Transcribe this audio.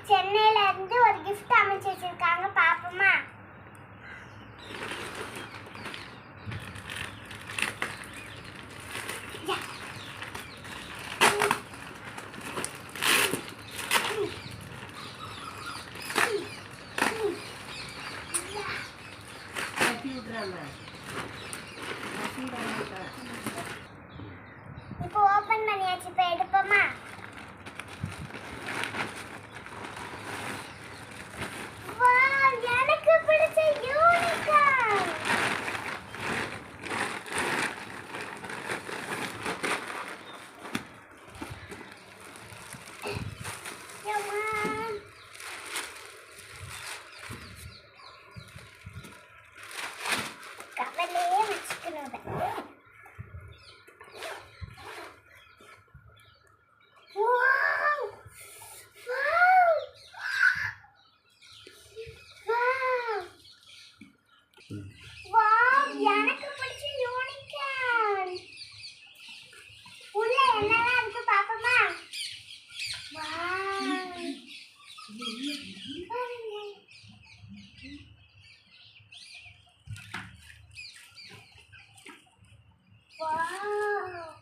சென்னையில இருந்து ஒரு gift அமைச்சு வச்சிருக்காங்க, பாப்போமா? இப்போ ஓபன் பண்ணியாச்சு, இப்போ எடுப்போமா? வாவ், எனக்கு பிடிச்ச யூனிகார்ன். கவலையே வச்சுக்கணும். வாவ், எனக்கு பிடிச்ச யூனிகார்ன். உள்ள என்னலாம் இருக்கு பாப்போமா? Wow, wow. Wow.